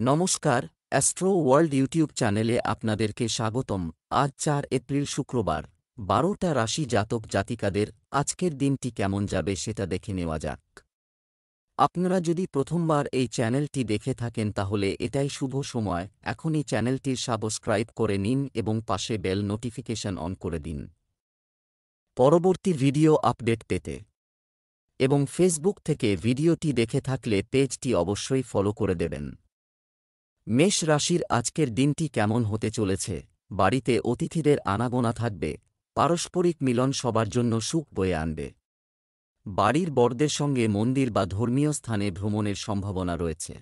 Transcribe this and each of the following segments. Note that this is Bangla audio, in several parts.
নমস্কার, অ্যাস্ট্রো ওয়ার্ল্ড ইউটিউব চ্যানেলে আপনাদেরকে স্বাগতম। আজ ৪ এপ্রিল শুক্রবার, ১২টা রাশি জাতক জাতিকাদের আজকের দিনটি কেমন যাবে সেটা দেখে নেওয়া যাক। আপনারা যদি প্রথমবার এই চ্যানেলটি দেখে থাকেন তাহলে এটাই শুভ সময়, এখনই চ্যানেলটির সাবস্ক্রাইব করে নিন এবং পাশে বেল নোটিফিকেশন অন করে দিন পরবর্তী ভিডিও আপডেট পেতে। এবং ফেসবুক থেকে ভিডিওটি দেখে থাকলে পেজটি অবশ্যই ফলো করে দেবেন। মেষ রাশির আজকের দিনটি কেমন হতে চলেছে? বাড়িতে অতিথিদের আনাগোনা থাকবে, পারস্পরিক মিলন সবার জন্য সুখ বয়ে আনবে। বাড়ির বড়দের সঙ্গে মন্দির বা ধর্মীয় স্থানে ভ্রমণের সম্ভাবনা রয়েছে।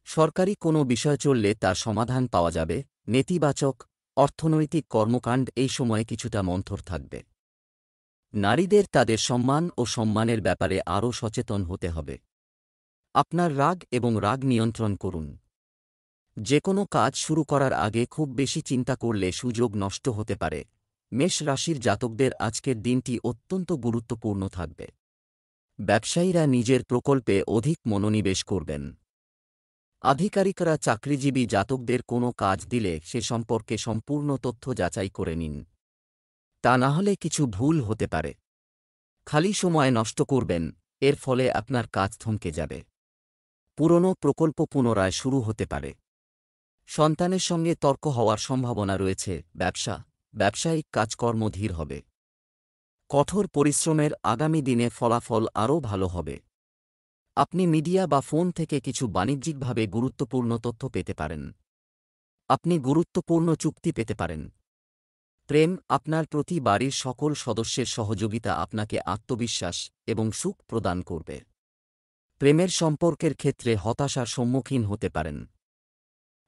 সরকারি কোনো বিষয় চললে তার সমাধান পাওয়া যাবে। নেতিবাচক অর্থনৈতিক কর্মকাণ্ড এই সময়ে কিছুটা মন্থর থাকবে। নারীদের তাদের সম্মান ও সম্মানের ব্যাপারে আরও সচেতন হতে হবে। আপনার রাগ এবং রাগ নিয়ন্ত্রণ করুন। যে কোনো কাজ শুরু করার আগে খুব বেশি চিন্তা করলে সুযোগ নষ্ট হতে পারে। মেষ রাশির জাতকদের আজকের দিনটি অত্যন্ত গুরুত্বপূর্ণ থাকবে। ব্যবসায়ীরা নিজের প্রকল্পে অধিক মনোনিবেশ করবেন। আধিকারিকরা চাকরিজীবী জাতকদের কোনো কাজ দিলে সে সম্পর্কে সম্পূর্ণ তথ্য যাচাই করে নিন। তা না হলে কিছু ভুল হতে পারে। খালি সময় নষ্ট করবেন, এর ফলে আপনার কাজ থমকে যাবে। পুরনো প্রকল্প পুনরায় শুরু হতে পারে। সন্তানের সঙ্গে তর্ক হওয়ার সম্ভাবনা রয়েছে। ব্যবসায়িক কাজকর্ম ধীর হবে। কঠোর পরিশ্রমের আগামী দিনে ফলাফল আরও ভালো হবে। আপনি মিডিয়া বা ফোন থেকে কিছু বাণিজ্যিকভাবে গুরুত্বপূর্ণ তথ্য পেতে পারেন। আপনি গুরুত্বপূর্ণ চুক্তি পেতে পারেন। প্রেম, আপনার প্রতি বাড়ির সকল সদস্যের সহযোগিতা আপনাকে আত্মবিশ্বাস এবং সুখ প্রদান করবে। প্রেমের সম্পর্কের ক্ষেত্রে হতাশার সম্মুখীন হতে পারেন।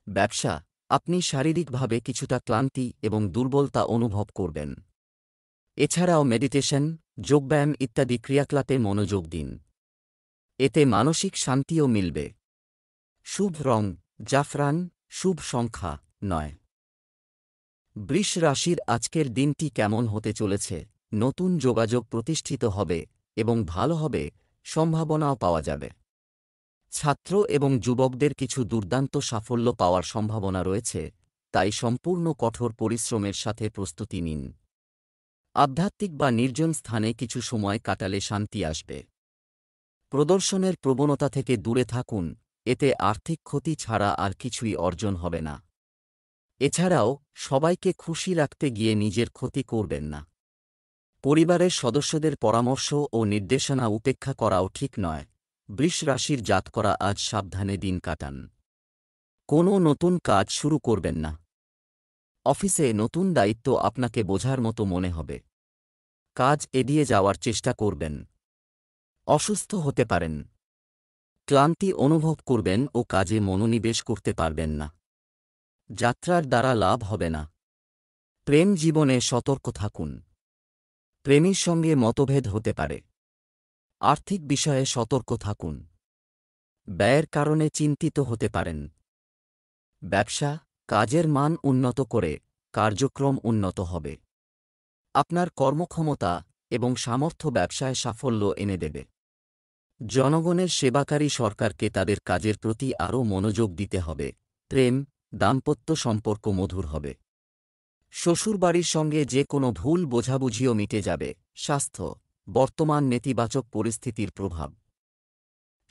ব্যবসা, আপনি শারীরিকভাবে কিছুটা ক্লান্তি এবং দুর্বলতা অনুভব করবেন। এছাড়াও মেডিটেশন, যোগব্যায়াম ইত্যাদি ক্রিয়াকলাপে মনোযোগ দিন। এতে মানসিক শান্তিও মিলবে। শুভ রং জাফরান, শুভ সংখ্যা ৯। বৃষ রাশির আজকের দিনটি কেমন হতে চলেছে? নতুন যোগাযোগ প্রতিষ্ঠিত হবে এবং ভালো হবে, সম্ভাবনাও পাওয়া যাবে। ছাত্র এবং যুবকদের কিছু দুর্দান্ত সাফল্য পাওয়ার সম্ভাবনা রয়েছে, তাই সম্পূর্ণ কঠোর পরিশ্রমের সাথে প্রস্তুতি নিন। আধ্যাত্মিক বা নির্জন স্থানে কিছু সময় কাটালে শান্তি আসবে। প্রদর্শনের প্রবণতা থেকে দূরে থাকুন, এতে আর্থিক ক্ষতি ছাড়া আর কিছুই অর্জন হবে না। এছাড়াও সবাইকে খুশি রাখতে গিয়ে নিজের ক্ষতি করবেন না। পরিবারের সদস্যদের পরামর্শ ও নির্দেশনা উপেক্ষা করাও ঠিক নয়। বৃষ রাশির জাতকরা আজ সাবধানে দিন কাটান। কোনো নতুন কাজ শুরু করবেন না। অফিসে নতুন দায়িত্ব আপনাকে বোঝার মতো মনে হবে। কাজ এড়িয়ে যাওয়ার চেষ্টা করবেন। অসুস্থ হতে পারেন। ক্লান্তি অনুভব করবেন ও কাজে মনোনিবেশ করতে পারবেন না। যাত্রার দ্বারা লাভ হবে না। প্রেম জীবনে সতর্ক থাকুন। প্রেমীর সঙ্গে মতভেদ হতে পারে। আর্থিক বিষয়ে সতর্ক থাকুন। ব্যয়ের কারণে চিন্তিত হতে পারেন। ব্যবসা, কাজের মান উন্নত করে কার্যক্রম উন্নত হবে। আপনার কর্মক্ষমতা এবং সামর্থ্য ব্যবসায় সাফল্য এনে দেবে। জনগণের সেবাকারী সরকারকে তাদের কাজের প্রতি আরও মনোযোগ দিতে হবে। প্রেম, দাম্পত্য সম্পর্ক মধুর হবে। শ্বশুরবাড়ির সঙ্গে যে কোনো ভুল বোঝাবুঝিও মিটে যাবে। স্বাস্থ্য, বর্তমান নেতিবাচক পরিস্থিতির প্রভাব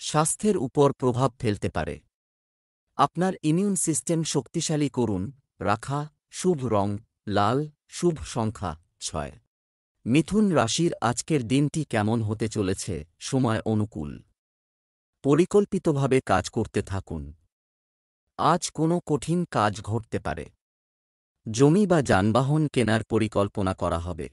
স্বাস্থ্যের উপর প্রভাব ফেলতে পারে। আপনার ইমিউন সিস্টেম শক্তিশালী করুন। রাখা, শুভ রং লাল, শুভ সংখ্যা ৬। মিথুন রাশির আজকের দিনটি কেমন হতে চলেছে? সময় অনুকূল। পরিকল্পিতভাবে কাজ করতে থাকুন। আজ কোনো কঠিন কাজ ঘটতে পারে। জমি বা যানবাহন কেনার পরিকল্পনা করা হবে।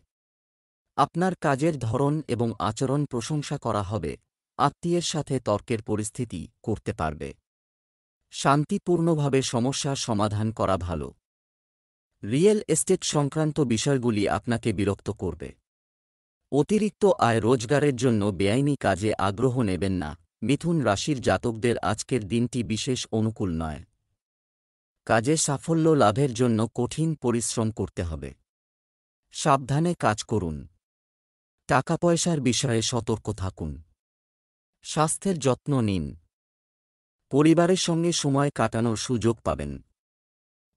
আপনার কাজের ধরন এবং আচরণ প্রশংসা করা হবে। আত্মীয়ের সাথে তর্কের পরিস্থিতি করতে পারবে। শান্তিপূর্ণভাবে সমস্যার সমাধান করা ভালো। রিয়েল এস্টেট সংক্রান্ত বিষয়গুলি আপনাকে বিরক্ত করবে। অতিরিক্ত আয় রোজগারের জন্য বেআইনি কাজে আগ্রহ নেবেন না। মিথুন রাশির জাতকদের আজকের দিনটি বিশেষ অনুকূল নয়। কাজে সাফল্য লাভের জন্য কঠিন পরিশ্রম করতে হবে। সাবধানে কাজ করুন। টাকা পয়সার বিষয়ে সতর্ক থাকুন। স্বাস্থ্যের যত্ন নিন। পরিবারের সঙ্গে সময় কাটানোর সুযোগ পাবেন।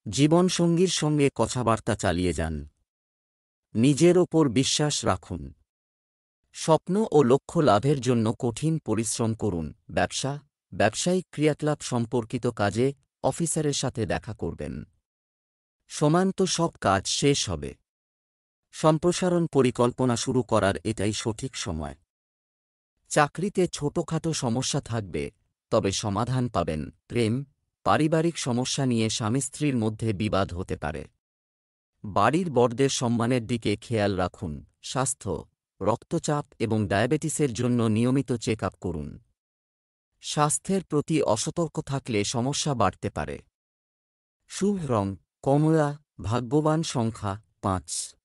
জীবনসঙ্গীর সঙ্গে কথাবার্তা চালিয়ে যান। নিজের ওপর বিশ্বাস রাখুন। স্বপ্ন ও লক্ষ্য লাভের জন্য কঠিন পরিশ্রম করুন। ব্যবসায়িক ক্রিয়াকলাপ সম্পর্কিত কাজে অফিসারের সাথে দেখা করবেন। সমান্ত সব কাজ শেষ হবে। সম্প্রসারণ পরিকল্পনা শুরু করার এটাই সঠিক সময়। চাকরিতে ছোটখাটো সমস্যা থাকবে, তবে সমাধান পাবেন। পারিবারিক সমস্যা নিয়ে স্বামী স্ত্রীর মধ্যে বিবাদ হতে পারে। বাড়ির বড়দের সম্মানের দিকে খেয়াল রাখুন। স্বাস্থ্য, রক্তচাপ এবং ডায়াবেটিসের জন্য নিয়মিত চেক আপ করুন। স্বাস্থ্যের প্রতি অসতর্ক থাকলে সমস্যা বাড়তে পারে। শুভ রং কমলা, ভাগ্যবান সংখ্যা 5।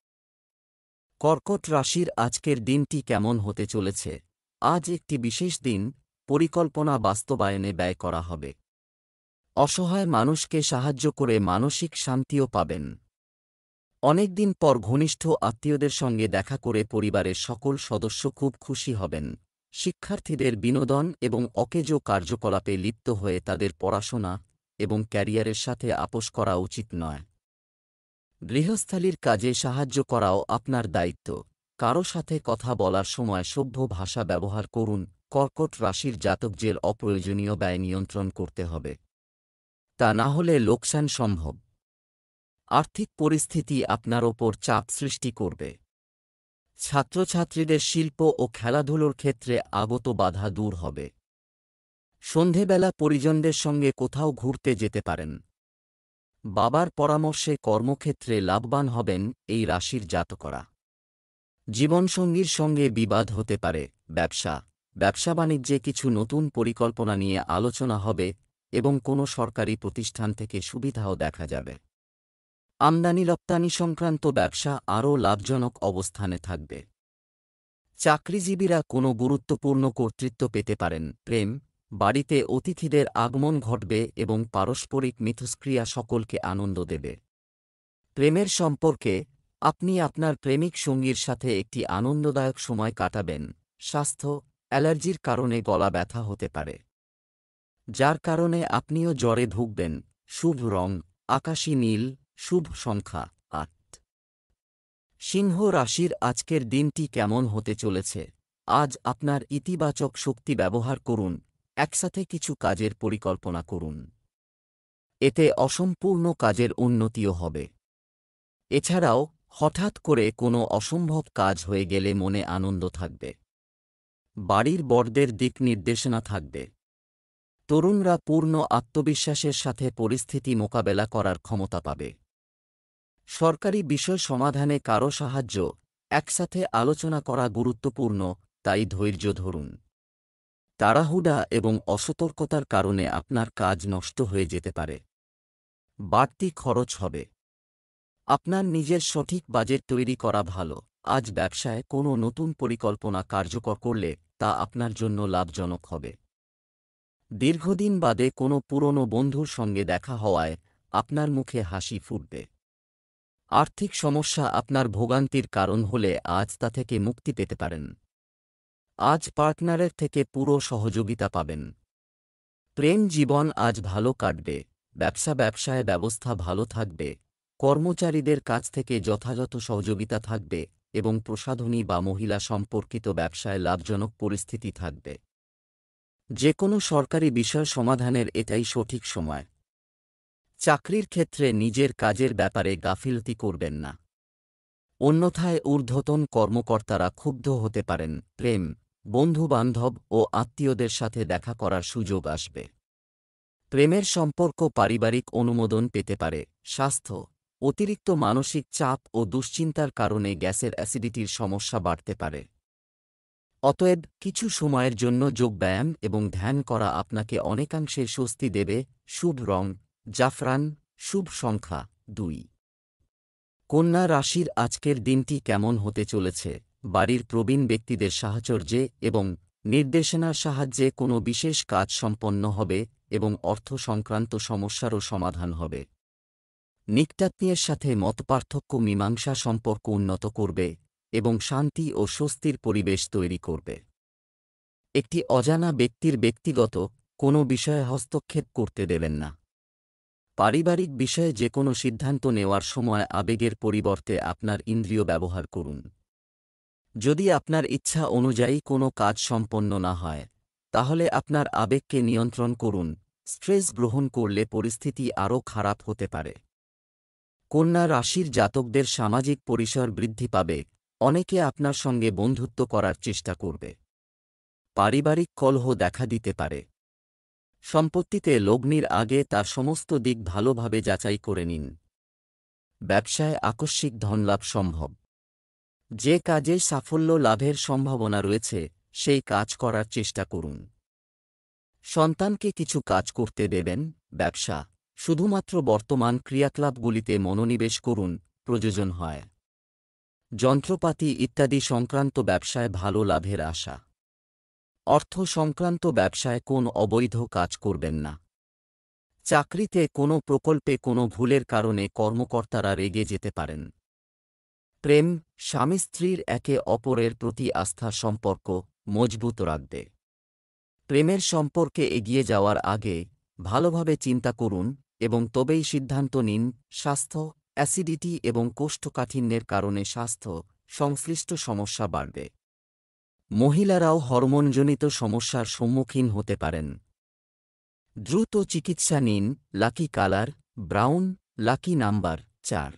কর্কট রাশির আজকের দিনটি কেমন হতে চলেছে? আজ একটি বিশেষ দিন, পরিকল্পনা বাস্তবায়নে ব্যয় করা হবে। অসহায় মানুষকে সাহায্য করে মানসিক শান্তিও পাবেন। অনেকদিন পর ঘনিষ্ঠ আত্মীয়দের সঙ্গে দেখা করে পরিবারের সকল সদস্য খুব খুশি হবেন। শিক্ষার্থীদের বিনোদন এবং অকেজো কার্যকলাপে লিপ্ত হয়ে তাদের পড়াশোনা এবং ক্যারিয়ারের সাথে আপোস করা উচিত নয়। গৃহস্থালির কাজে সাহায্য করাও আপনার দায়িত্ব। কারো সাথে কথা বলার সময় সভ্য ভাষা ব্যবহার করুন। কর্কট রাশির জাতকদের অপ্রয়োজনীয় ব্যয় নিয়ন্ত্রণ করতে হবে, তা না হলে লোকসান সম্ভব। আর্থিক পরিস্থিতি আপনার ওপর চাপ সৃষ্টি করবে। ছাত্রছাত্রীদের শিল্প ও খেলাধুলোর ক্ষেত্রে আগত বাধা দূর হবে। সন্ধেবেলা পরিজনদের সঙ্গে কোথাও ঘুরতে যেতে পারেন। বাবার পরামর্শে কর্মক্ষেত্রে লাভবান হবেন এই রাশির জাতকরা। জীবনসঙ্গীর সঙ্গে বিবাদ হতে পারে। ব্যবসা-বাণিজ্যে কিছু নতুন পরিকল্পনা নিয়ে আলোচনা হবে এবং কোনো সরকারি প্রতিষ্ঠান থেকে সুবিধাও দেখা যাবে। আমদানি-রপ্তানি সংক্রান্ত ব্যবসা আরও লাভজনক অবস্থানে থাকবে। চাকরিজীবীরা কোনো গুরুত্বপূর্ণ কর্তৃত্ব পেতে পারেন। বাড়িতে অতিথিদের আগমন ঘটবে এবং পারস্পরিক মিথস্ক্রিয়া সকলকে আনন্দ দেবে। প্রেমের সম্পর্কে আপনি আপনার প্রেমিক সঙ্গীর সাথে একটি আনন্দদায়ক সময় কাটাবেন। স্বাস্থ্য, অ্যালার্জির কারণে গলা ব্যথা হতে পারে, যার কারণে আপনিও জ্বরে ভুগবেন। শুভ রং আকাশী নীল, শুভ সংখ্যা 8। সিংহ রাশির আজকের দিনটি কেমন হতে চলেছে? আজ আপনার ইতিবাচক শক্তি ব্যবহার করুন। একসাথে কিছু কাজের পরিকল্পনা করুন। এতে অসম্পূর্ণ কাজের উন্নতিও হবে। এছাড়াও হঠাৎ করে কোনো অসম্ভব কাজ হয়ে গেলে মনে আনন্দ থাকবে। বাড়ির বড়দের দিক নির্দেশনা থাকবে। তরুণরা পূর্ণ আত্মবিশ্বাসের সাথে পরিস্থিতি মোকাবেলা করার ক্ষমতা পাবে। সরকারি বিষয় সমাধানে কারো সাহায্য একসাথে আলোচনা করা গুরুত্বপূর্ণ, তাই ধৈর্য ধরুন। তাড়াহুড়া এবং অসতর্কতার কারণে আপনার কাজ নষ্ট হয়ে যেতে পারে। বাড়তি খরচ হবে। আপনার নিজের সঠিক বাজেট তৈরি করা ভালো। আজ ব্যবসায় কোনো নতুন পরিকল্পনা কার্যকর করলে তা আপনার জন্য লাভজনক হবে। দীর্ঘদিন বাদে কোনো পুরনো বন্ধুর সঙ্গে দেখা হওয়ায় আপনার মুখে হাসি ফুটবে। আর্থিক সমস্যা আপনার ভোগান্তির কারণ হলে আজ তা থেকে মুক্তি পেতে পারেন। আজ পার্টনারের থেকে পুরো সহযোগিতা পাবেন। প্রেম জীবন আজ ভালো কাটবে। ব্যবসায় ব্যবস্থা ভালো থাকবে। কর্মচারীদের কাছ থেকে যথাযথ সহযোগিতা থাকবে এবং প্রসাধনী বা মহিলা সম্পর্কিত ব্যবসায় লাভজনক পরিস্থিতি থাকবে। যে কোনো সরকারি বিষয় সমাধানের এটাই সঠিক সময়। চাকরির ক্ষেত্রে নিজের কাজের ব্যাপারে গাফিলতি করবেন না, অন্যথায় ঊর্ধ্বতন কর্মকর্তারা ক্ষুব্ধ হতে পারেন। বন্ধু-বান্ধব ও আত্মীয়দের সাথে দেখা করার সুযোগ আসবে। প্রেমের সম্পর্ক পারিবারিক অনুমোদন পেতে পারে। স্বাস্থ্য, অতিরিক্ত মানসিক চাপ ও দুশ্চিন্তার কারণে গ্যাসের অ্যাসিডিটির সমস্যা বাড়তে পারে। অতএব কিছু সময়ের জন্য যোগব্যায়াম এবং ধ্যান করা আপনাকে অনেকাংশে স্বস্তি দেবে। শুভ রং জাফরান, শুভ সংখ্যা 2। কন্যা রাশির আজকের দিনটি কেমন হতে চলেছে? বাড়ির প্রবীণ ব্যক্তিদের সাহচর্যে এবং নির্দেশনার সাহায্যে কোনো বিশেষ কাজ সম্পন্ন হবে এবং অর্থ সংক্রান্ত সমস্যারও সমাধান হবে। নিকটাত্মীয়ের সাথে মতপার্থক্য মীমাংসা সম্পর্ক উন্নত করবে এবং শান্তি ও স্বস্তির পরিবেশ তৈরি করবে। একটি অজানা ব্যক্তির ব্যক্তিগত কোনো বিষয়ে হস্তক্ষেপ করতে দেবেন না। পারিবারিক বিষয়ে যে কোনো সিদ্ধান্ত নেওয়ার সময় আবেগের পরিবর্তে আপনার ইন্দ্রিয় ব্যবহার করুন। যদি আপনার ইচ্ছা অনুযায়ী কোনো কাজ সম্পন্ন না হয়, তাহলে আপনার আবেগকে নিয়ন্ত্রণ করুন। স্ট্রেস গ্রহণ করলে পরিস্থিতি আরও খারাপ হতে পারে। কন্যা রাশির জাতকদের সামাজিক পরিসর বৃদ্ধি পাবে, অনেকে আপনার সঙ্গে বন্ধুত্ব করার চেষ্টা করবে। পারিবারিক কলহ দেখা দিতে পারে। সম্পত্তিতে লগ্নির আগে তার সমস্ত দিক ভালোভাবে যাচাই করে নিন। ব্যবসায় আকস্মিক ধনলাভ সম্ভব। যে কাজে সাফল্য লাভের সম্ভাবনা রয়েছে, সেই কাজ করার চেষ্টা করুন। সন্তানকে কিছু কাজ করতে দেবেন। ব্যবসা শুধুমাত্র বর্তমান ক্রিয়াকলাপগুলিতে মনোনিবেশ করুন, প্রয়োজন হয়। যন্ত্রপাতি ইত্যাদি সংক্রান্ত ব্যবসায় ভালো লাভের আশা। অর্থ সংক্রান্ত ব্যবসায় কোন অবৈধ কাজ করবেন না। চাকরিতে কোনো প্রকল্পে কোনো ভুলের কারণে কর্মকর্তারা রেগে যেতে পারেন। প্রেম স্বামী স্ত্রীর একে অপরের প্রতি আস্থার সম্পর্ক মজবুত রাখবে। প্রেমের সম্পর্কে এগিয়ে যাওয়ার আগে ভালোভাবে চিন্তা করুন এবং তবেই সিদ্ধান্ত নিন। স্বাস্থ্য অ্যাসিডিটি এবং কোষ্ঠকাঠিন্যের কারণে স্বাস্থ্য সংশ্লিষ্ট সমস্যা বাড়বে। মহিলারাও হরমোনজনিত সমস্যার সম্মুখীন হতে পারেন। দ্রুত চিকিৎসা নিন। Lucky colour brown, lucky number 4।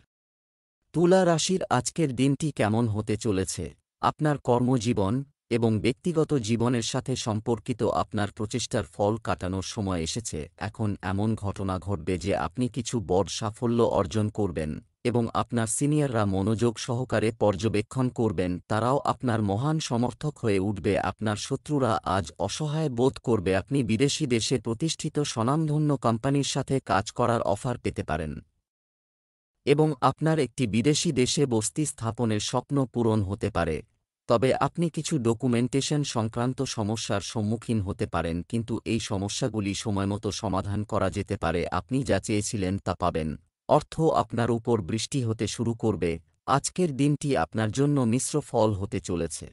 তুলা রাশির আজকের দিনটি কেমন হতে চলেছে? আপনার কর্মজীবন এবং ব্যক্তিগত জীবনের সাথে সম্পর্কিত আপনার প্রচেষ্টার ফল কাটানোর সময় এসেছে। এখন এমন ঘটনা ঘটবে যে আপনি কিছু বড় সাফল্য অর্জন করবেন এবং আপনার সিনিয়ররা মনোযোগ সহকারে পর্যবেক্ষণ করবেন। তারাও আপনার মহান সমর্থক হয়ে উঠবে। আপনার শত্রুরা আজ অসহায় বোধ করবে। আপনি বিদেশি দেশে প্রতিষ্ঠিত স্বনামধন্য কোম্পানির সাথে কাজ করার অফার পেতে পারেন এবং আপনার একটি বিদেশি দেশে বসতি স্থাপনের স্বপ্ন পূরণ হতে পারে। তবে আপনি কিছু ডকুমেন্টেশন সংক্রান্ত সমস্যার সম্মুখীন হতে পারেন, কিন্তু এই সমস্যাগুলি সময়মতো সমাধান করা যেতে পারে। আপনি যা চেয়েছিলেন তা পাবেন। অর্থ আপনার উপর বৃষ্টি হতে শুরু করবে। আজকের দিনটি আপনার জন্য মিশ্র ফল হতে চলেছে।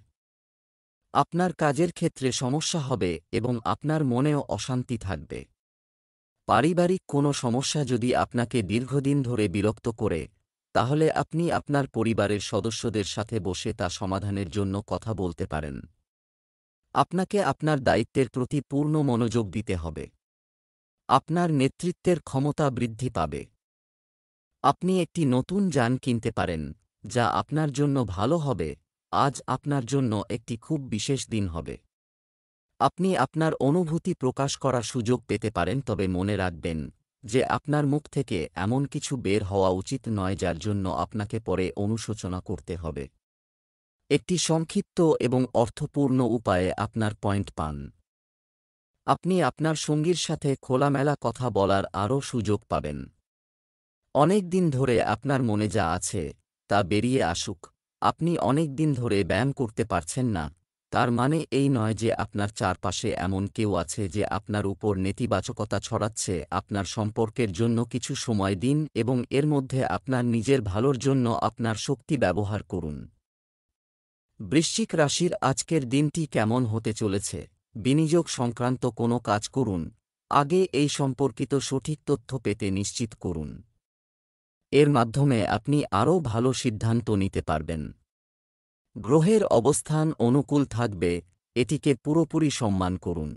আপনার কাজের ক্ষেত্রে সমস্যা হবে এবং আপনার মনেও অশান্তি থাকবে। পারিবারিক কোনো সমস্যা যদি আপনাকে দীর্ঘদিন ধরে বিরক্ত করে, তাহলে আপনি আপনার পরিবারের সদস্যদের সাথে বসে তা সমাধানের জন্য কথা বলতে পারেন। আপনাকে আপনার দায়িত্বের প্রতি পূর্ণ মনোযোগ দিতে হবে। আপনার নেতৃত্বের ক্ষমতা বৃদ্ধি পাবে। আপনি একটি নতুন যান কিনতে পারেন, যা আপনার জন্য ভালো হবে। আজ আপনার জন্য একটি খুব বিশেষ দিন হবে। আপনি আপনার অনুভূতি প্রকাশ করার সুযোগ পেতে পারেন, তবে মনে রাখবেন যে আপনার মুখ থেকে এমন কিছু বের হওয়া উচিত নয় যার জন্য আপনাকে পরে অনুশোচনা করতে হবে। একটি সংক্ষিপ্ত এবং অর্থপূর্ণ উপায়ে আপনার পয়েন্ট পান। আপনি আপনার সঙ্গীর সাথে খোলামেলা কথা বলার আরও সুযোগ পাবেন। অনেক দিন ধরে আপনার মনে যা আছে তা বেরিয়ে আসুক। আপনি অনেক দিন ধরে ব্যায়াম করতে পারছেন না, তার মানে এই নয় যে আপনার চারপাশে এমন কেউ আছে যে আপনার উপর নেতিবাচকতা ছড়াচ্ছে। আপনার সম্পর্কের জন্য কিছু সময় দিন এবং এর মধ্যে আপনার নিজের ভালোর জন্য আপনার শক্তি ব্যবহার করুন। বৃশ্চিক রাশির আজকের দিনটি কেমন হতে চলেছে? বিনিয়োগ সংক্রান্ত কোনো কাজ করুন, আগে এই সম্পর্কিত সঠিক তথ্য পেতে নিশ্চিত করুন। এর মাধ্যমে আপনি আরও ভালো সিদ্ধান্ত নিতে পারবেন। গ্রহের অবস্থান অনুকূল থাকবে, এটিকে পুরোপুরি সম্মান করুন।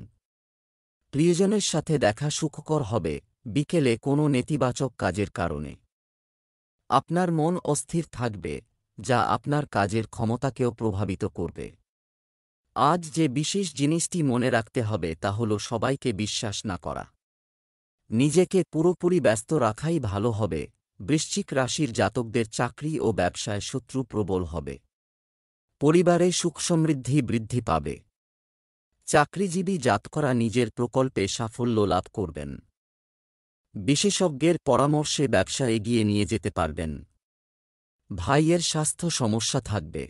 প্রিয়জনের সাথে দেখা সুখকর হবে বিকেলে কোনো নেতিবাচক কাজের কারণে। আপনার মন অস্থির থাকবে, যা আপনার কাজের ক্ষমতাকেও প্রভাবিত করবে। আজ যে বিশেষ জিনিসটি মনে রাখতে হবে তা হল সবাইকে বিশ্বাস না করা। নিজেকে পুরোপুরি ব্যস্ত রাখাই ভালো হবে। বৃশ্চিক রাশির জাতকদের চাকরি ও ব্যবসায় শত্রু প্রবল হবে। পরিবারে সুখ সমৃদ্ধি বৃদ্ধি পাবে। চাকরিজীবী জাতকরা নিজের প্রকল্পে সাফল্য লাভ করবেন। বিশেষজ্ঞের পরামর্শে ব্যবসা এগিয়ে নিয়ে যেতে পারবেন। ভাইয়ের স্বাস্থ্য সমস্যা থাকবে।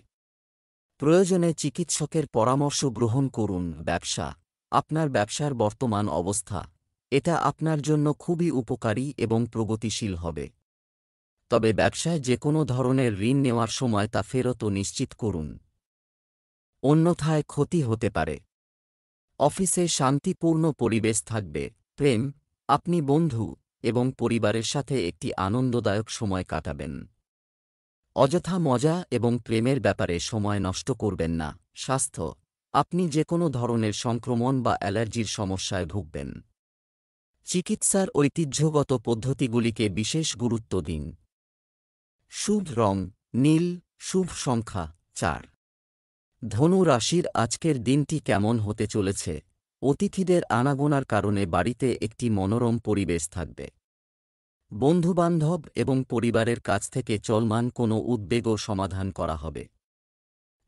প্রয়োজনে চিকিৎসকের পরামর্শ গ্রহণ করুন। ব্যবসা আপনার ব্যবসার বর্তমান অবস্থা, এটা আপনার জন্য খুবই উপকারী এবং প্রগতিশীল হবে। তবে ব্যবসায় যে কোনো ধরনের ঋণ নেওয়ার সময় তা ফেরত নিশ্চিত করুন, অন্যথায় ক্ষতি হতে পারে। অফিসে শান্তিপূর্ণ পরিবেশ থাকবে। প্রেম, আপনি বন্ধু এবং পরিবারের সাথে একটি আনন্দদায়ক সময় কাটাবেন। অযথা মজা এবং প্রেমের ব্যাপারে সময় নষ্ট করবেন না। স্বাস্থ্য, আপনি যে কোনো ধরনের সংক্রমণ বা অ্যালার্জির সমস্যায় ভুগবেন। চিকিৎসার ঐতিহ্যগত পদ্ধতিগুলিকে বিশেষ গুরুত্ব দিন। শুভ রং নীল, শুভ সংখ্যা 4। ধনু রাশির আজকের দিনটি কেমন হতে চলেছে? অতিথিদের আনাগোনার কারণে বাড়িতে একটি মনোরম পরিবেশ থাকবে। বন্ধুবান্ধব এবং পরিবারের কাছ থেকে চলমান কোনো উদ্বেগও সমাধান করা হবে।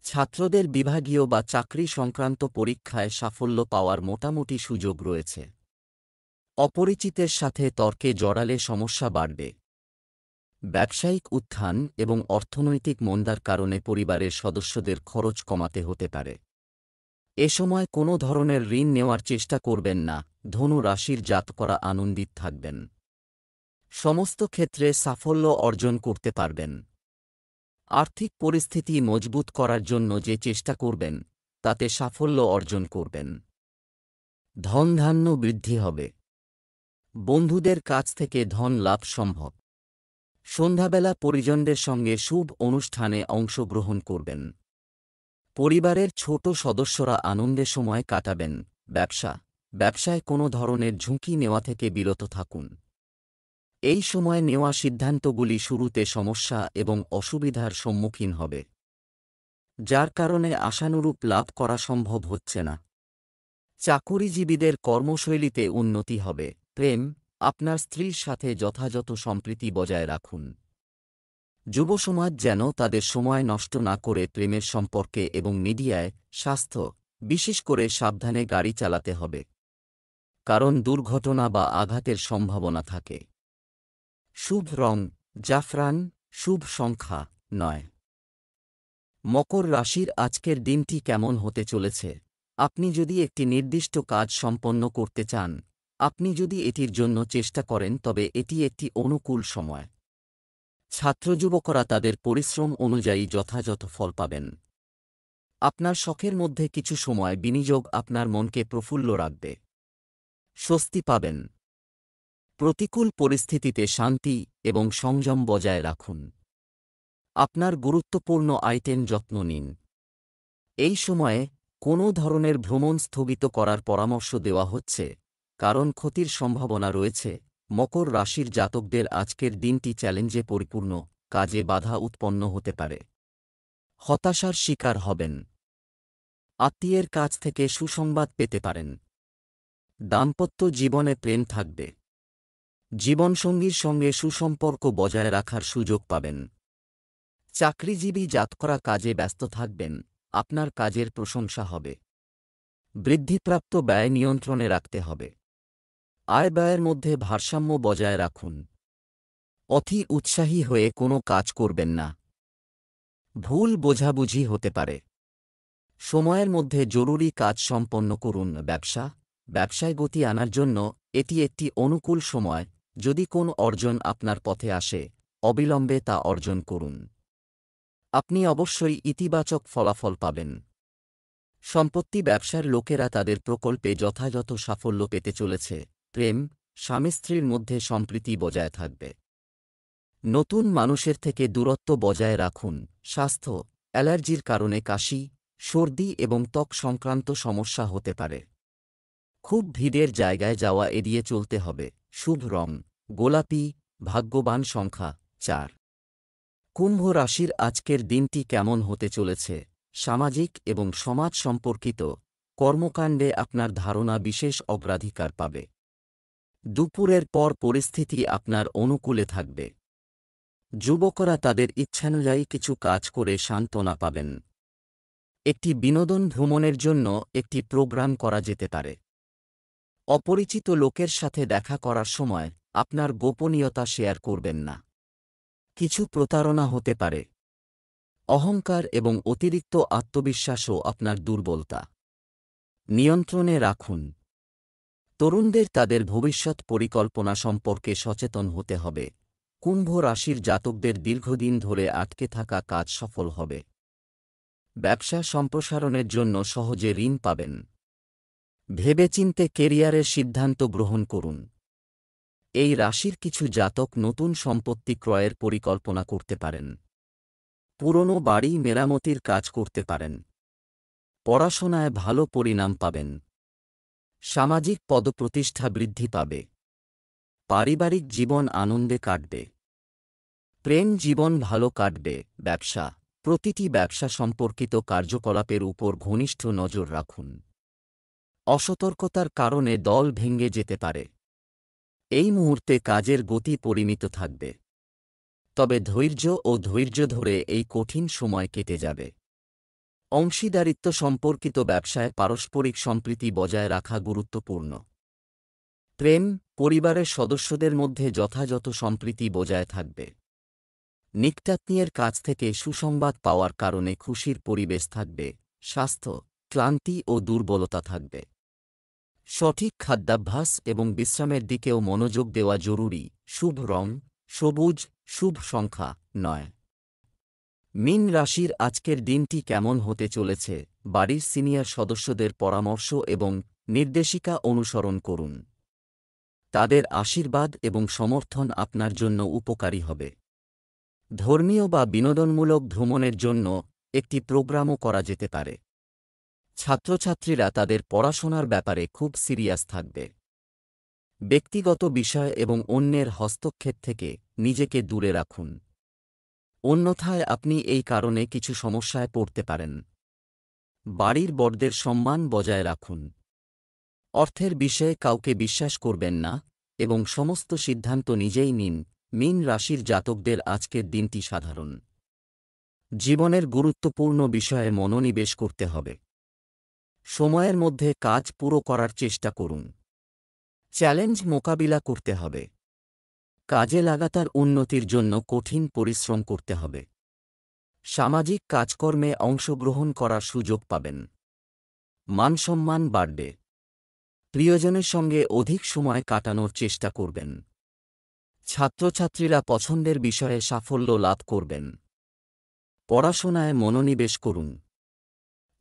ছাত্রদের বিভাগীয় বা চাকরি সংক্রান্ত পরীক্ষায় সাফল্য পাওয়ার মোটামুটি সুযোগ রয়েছে। অপরিচিতের সাথে তর্কে জড়ালে সমস্যা বাড়বে। ব্যবসায়িক উত্থান এবং অর্থনৈতিক মন্দার কারণে পরিবারের সদস্যদের খরচ কমাতে হতে পারে। এ সময় কোনো ধরনের ঋণ নেওয়ার চেষ্টা করবেন না। ধনু রাশির জাতকরা আনন্দিত থাকবেন। সমস্ত ক্ষেত্রে সাফল্য অর্জন করতে পারবেন। আর্থিক পরিস্থিতি মজবুত করার জন্য যে চেষ্টা করবেন তাতে সাফল্য অর্জন করবেন। ধনধান্য বৃদ্ধি হবে। বন্ধুদের কাছ থেকে ধন লাভ সম্ভব। সন্ধ্যাবেলা পরিজনদের সঙ্গে শুভ অনুষ্ঠানে অংশগ্রহণ করবেন। পরিবারের ছোট সদস্যরা আনন্দে সময় কাটাবেন। ব্যবসায় কোনো ধরনের ঝুঁকি নেওয়া থেকে বিরত থাকুন। এই সময় নেওয়া সিদ্ধান্তগুলি শুরুতে সমস্যা এবং অসুবিধার সম্মুখীন হবে, যার কারণে আশানুরূপ লাভ করা সম্ভব হচ্ছে না। চাকুরিজীবীদের কর্মশৈলীতে উন্নতি হবে। প্রেম, আপনার স্ত্রীর সাথে যথাযথ সম্প্রীতি বজায় রাখুন। যুব সমাজ যেন তাদের সময় নষ্ট না করে প্রেমের সম্পর্কে এবং মিডিয়ায়। স্বাস্থ্য, বিশেষ করে সাবধানে গাড়ি চালাতে হবে, কারণ দুর্ঘটনা বা আঘাতের সম্ভাবনা থাকে। শুভ রং জাফরান, শুভ সংখ্যা 9। মকর রাশির আজকের দিনটি কেমন হতে চলেছে? আপনি যদি একটি নির্দিষ্ট কাজ সম্পন্ন করতে চান, আপনি যদি এটির জন্য চেষ্টা করেন তবে এটি একটি অনুকূল সময়। ছাত্রযুবকরা তাদের পরিশ্রম অনুযায়ী যথাযথ ফল পাবেন। আপনার শখের মধ্যে কিছু সময় বিনিয়োগ আপনার মনকে প্রফুল্ল রাখবে। স্বস্তি পাবেন। প্রতিকূল পরিস্থিতিতে শান্তি এবং সংযম বজায় রাখুন। আপনার গুরুত্বপূর্ণ আইটেম যত্ন নিন। এই সময়ে কোনো ধরনের ভ্রমণ স্থগিত করার পরামর্শ দেওয়া হচ্ছে, কারণ ক্ষতির সম্ভাবনা রয়েছে। মকর রাশির জাতকদের আজকের দিনটি চ্যালেঞ্জে পরিপূর্ণ। কাজে বাধা উৎপন্ন হতে পারে। হতাশার শিকার হবেন। আত্মীয়ের কাছ থেকে সুসংবাদ পেতে পারেন। দাম্পত্য জীবনে প্রেম থাকবে। জীবনসঙ্গীর সঙ্গে সুসম্পর্ক বজায় রাখার সুযোগ পাবেন। চাকরিজীবী জাতকরা কাজে ব্যস্ত থাকবেন। আপনার কাজের প্রশংসা হবে। বৃদ্ধিপ্রাপ্ত ব্যয় নিয়ন্ত্রণে রাখতে হবে। আয় ব্যয়ের মধ্যে ভারসাম্য বজায় রাখুন। অতি উৎসাহী হয়ে কোনো কাজ করবেন না। ভুল বোঝাবুঝি হতে পারে। সময়ের মধ্যে জরুরি কাজ সম্পন্ন করুন। ব্যবসায় গতি আনার জন্য এটি একটি অনুকূল সময়। যদি কোন অর্জন আপনার পথে আসে, অবিলম্বে তা অর্জন করুন। আপনি অবশ্যই ইতিবাচক ফলাফল পাবেন। সম্পত্তি ব্যবসার লোকেরা তাদের প্রকল্পে যথাযথ সাফল্য পেতে চলেছে। প্রেম, স্বামী স্ত্রীর মধ্যে সম্প্রীতি বজায় থাকবে। নতুন মানুষের থেকে দূরত্ব বজায় রাখুন। স্বাস্থ্য, অ্যালার্জির কারণে কাশি, সর্দি এবং ত্বক সংক্রান্ত সমস্যা হতে পারে। খুব ভিড়ের জায়গায় যাওয়া এড়িয়ে চলতে হবে। শুভ রং গোলাপি, ভাগ্যবান সংখ্যা 4। কুম্ভ রাশির আজকের দিনটি কেমন হতে চলেছে? সামাজিক এবং সমাজ সম্পর্কিত কর্মকাণ্ডে আপনার ধারণা বিশেষ অগ্রাধিকার পাবে। দুপুরের পর পরিস্থিতি আপনার অনুকূলে থাকবে। যুবকরা তাদের ইচ্ছানুযায়ী কিছু কাজ করে সান্ত্বনা পাবেন। একটি বিনোদন ভ্রমণের জন্য একটি প্রোগ্রাম করা যেতে পারে। অপরিচিত লোকের সাথে দেখা করার সময় আপনার গোপনীয়তা শেয়ার করবেন না। কিছু প্রতারণা হতে পারে। অহংকার এবং অতিরিক্ত আত্মবিশ্বাসও আপনার দুর্বলতা। নিয়ন্ত্রণে রাখুন। তরুণদের তাদের ভবিষ্যৎ পরিকল্পনা সম্পর্কে সচেতন হতে হবে। কুম্ভ রাশির জাতকদের দীর্ঘদিন ধরে আটকে থাকা কাজ সফল হবে। ব্যবসা সম্প্রসারণের জন্য সহজে ঋণ পাবেন। ভেবেচিন্তে কেরিয়ারের সিদ্ধান্ত গ্রহণ করুন। এই রাশির কিছু জাতক নতুন সম্পত্তি ক্রয়ের পরিকল্পনা করতে পারেন। পুরনো বাড়ি মেরামতির কাজ করতে পারেন। পড়াশোনায় ভালো পরিণাম পাবেন। সামাজিক পদপ্রতিষ্ঠা বৃদ্ধি পাবে। পারিবারিক জীবন আনন্দে কাটবে। প্রেম জীবন ভালো কাটবে। ব্যবসা, প্রতিটি ব্যবসা সম্পর্কিত কার্যকলাপের উপর ঘনিষ্ঠ নজর রাখুন। অসতর্কতার কারণে দল ভেঙে যেতে পারে। এই মুহূর্তে কাজের গতি পরিমিত থাকবে। তবে ধৈর্য ধরে এই কঠিন সময় কেটে যাবে। অংশীদারিত্ব সম্পর্কিত ব্যবসায় পারস্পরিক সম্প্রীতি বজায় রাখা গুরুত্বপূর্ণ। প্রেম, পরিবারের সদস্যদের মধ্যে যথাযথ সম্প্রীতি বজায় থাকবে। নিকটাত্মীয়ের কাছ থেকে সুসংবাদ পাওয়ার কারণে খুশির পরিবেশ থাকবে। স্বাস্থ্য, ক্লান্তি ও দুর্বলতা থাকবে। সঠিক খাদ্যাভ্যাস এবং বিশ্রামের দিকেও মনোযোগ দেওয়া জরুরি। শুভ রং সবুজ, শুভ সংখ্যা 9। মীন রাশির আজকের দিনটি কেমন হতে চলেছে? বাড়ির সিনিয়র সদস্যদের পরামর্শ এবং নির্দেশিকা অনুসরণ করুন। তাদের আশীর্বাদ এবং সমর্থন আপনার জন্য উপকারী হবে। ধর্মীয় বা বিনোদনমূলক ভ্রমণের জন্য একটি প্রোগ্রামও করা যেতে পারে। ছাত্রছাত্রীরা তাদের পড়াশোনার ব্যাপারে খুব সিরিয়াস থাকবে। ব্যক্তিগত বিষয় এবং অন্যের হস্তক্ষেপ থেকে নিজেকে দূরে রাখুন। অন্যথায় আপনি এই কারণে কিছু সমস্যায় পড়তে পারেন। বাড়ির বড়দের সম্মান বজায় রাখুন। অর্থের বিষয়ে কাউকে বিশ্বাস করবেন না এবং সমস্ত সিদ্ধান্ত নিজেই নিন। মীন রাশির জাতকদের আজকের দিনটি সাধারণ। জীবনের গুরুত্বপূর্ণ বিষয়ে মনোনিবেশ করতে হবে। সময়ের মধ্যে কাজ পুরো করার চেষ্টা করুন। চ্যালেঞ্জ মোকাবিলা করতে হবে। কাজে লাগাতার উন্নতির জন্য কঠিন পরিশ্রম করতে হবে। সামাজিক কাজকর্মে অংশগ্রহণ করার সুযোগ পাবেন। মানসম্মান বাড়বে। প্রিয়জনের সঙ্গে অধিক সময় কাটানোর চেষ্টা করবেন। ছাত্রছাত্রীরা পছন্দের বিষয়ে সাফল্য লাভ করবেন। পড়াশোনায় মনোনিবেশ করুন।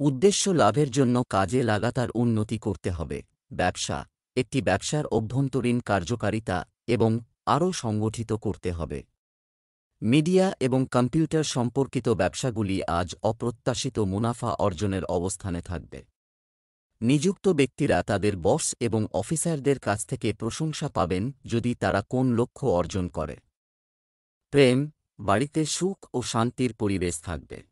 উদ্দেশ্য লাভের জন্য কাজে লাগাতার উন্নতি করতে হবে। ব্যবসা, একটি ব্যবসার অভ্যন্তরীণ কার্যকারিতা এবং আরও সংগঠিত করতে হবে। মিডিয়া এবং কম্পিউটার সম্পর্কিত ব্যবসাগুলি আজ অপ্রত্যাশিত মুনাফা অর্জনের অবস্থানে থাকবে। নিযুক্ত ব্যক্তিরা তাদের বস এবং অফিসারদের কাছ থেকে প্রশংসা পাবেন যদি তারা কোন লক্ষ্য অর্জন করে। প্রেম, বাড়িতে সুখ ও শান্তির পরিবেশ থাকবে।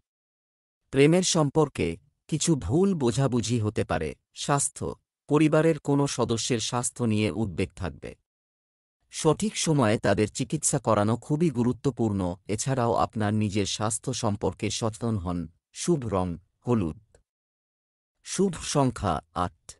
প্রেমের সম্পর্কে কিছু ভুল বোঝাবুঝি হতে পারে। স্বাস্থ্য, পরিবারের কোনো সদস্যের স্বাস্থ্য নিয়ে উদ্বেগ থাকবে। সঠিক সময়ে তাদের চিকিৎসা করানো খুবই গুরুত্বপূর্ণ। এছাড়াও আপনার নিজের স্বাস্থ্য সম্পর্কে সচেতন হন। শুভ রং হলুদ। শুভ সংখ্যা 8।